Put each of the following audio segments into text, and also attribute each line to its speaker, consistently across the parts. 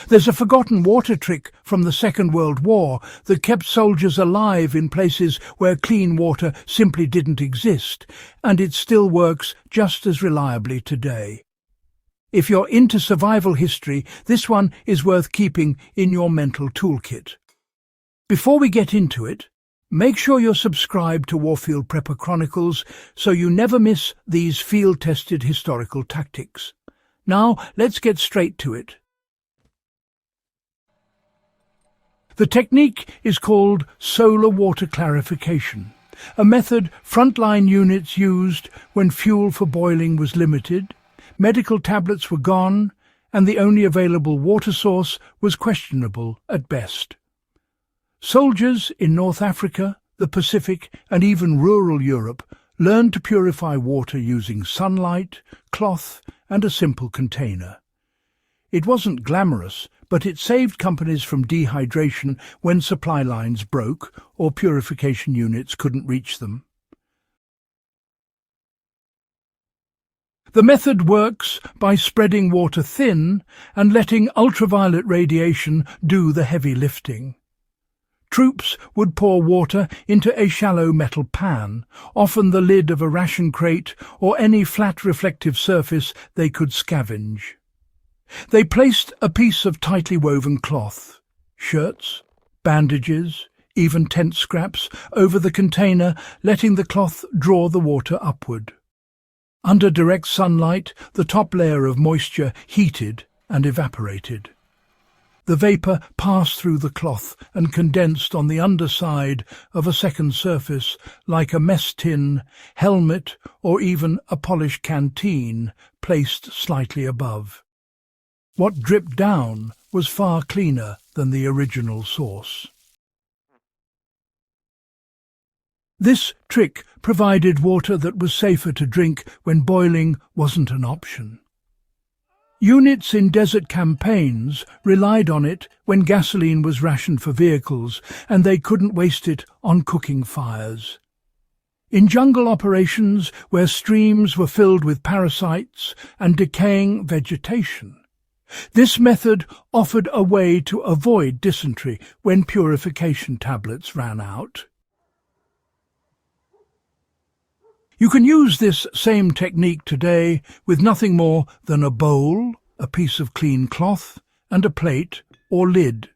Speaker 1: There's a forgotten water trick from the Second World War that kept soldiers alive in places where clean water simply didn't exist, and it still works just as reliably today. If you're into survival history, this one is worth keeping in your mental toolkit. Before we get into it, make sure you're subscribed to Warfield Prepper Chronicles so you never miss these field-tested historical tactics. Now, let's get straight to it. The technique is called solar water clarification, a method frontline units used when fuel for boiling was limited, medical tablets were gone, and the only available water source was questionable at best. Soldiers in North Africa, the Pacific, and even rural Europe learned to purify water using sunlight, cloth, and a simple container. It wasn't glamorous, but it saved companies from dehydration when supply lines broke or purification units couldn't reach them. The method works by spreading water thin and letting ultraviolet radiation do the heavy lifting. Troops would pour water into a shallow metal pan, often the lid of a ration crate or any flat reflective surface they could scavenge. They placed a piece of tightly woven cloth, shirts, bandages, even tent scraps, over the container, letting the cloth draw the water upward. Under direct sunlight, the top layer of moisture heated and evaporated. The vapour passed through the cloth and condensed on the underside of a second surface, like a mess tin, helmet, or even a polished canteen placed slightly above. What dripped down was far cleaner than the original source. This trick provided water that was safer to drink when boiling wasn't an option. Units in desert campaigns relied on it when gasoline was rationed for vehicles, and they couldn't waste it on cooking fires. In jungle operations where streams were filled with parasites and decaying vegetation, this method offered a way to avoid dysentery when purification tablets ran out. You can use this same technique today with nothing more than a bowl, a piece of clean cloth, and a plate or lid.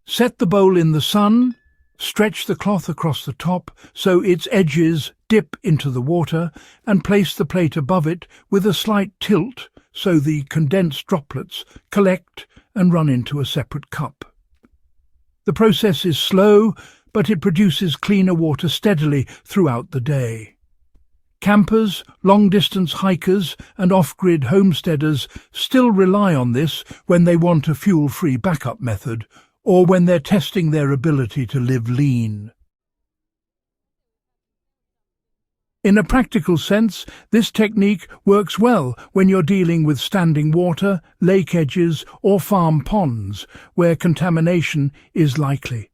Speaker 1: Set the bowl in the sun, stretch the cloth across the top so its edges dip into the water, and place the plate above it with a slight tilt so the condensed droplets collect and run into a separate cup. The process is slow, but it produces cleaner water steadily throughout the day. Campers, long-distance hikers, and off-grid homesteaders still rely on this when they want a fuel-free backup method, or when they're testing their ability to live lean. In a practical sense, this technique works well when you're dealing with standing water, lake edges, or farm ponds, where contamination is likely.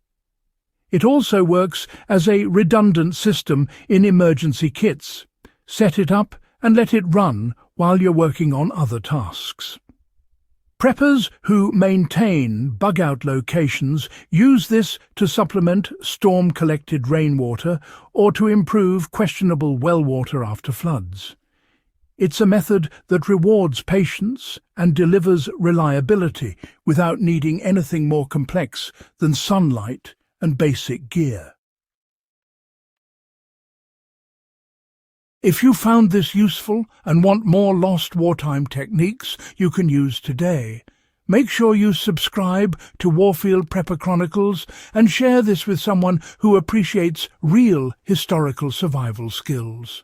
Speaker 1: It also works as a redundant system in emergency kits. Set it up and let it run while you're working on other tasks. Preppers who maintain bug-out locations use this to supplement storm-collected rainwater or to improve questionable well water after floods. It's a method that rewards patience and delivers reliability without needing anything more complex than sunlight and basic gear. If you found this useful and want more lost wartime techniques you can use today, make sure you subscribe to Warfield Prepper Chronicles and share this with someone who appreciates real historical survival skills.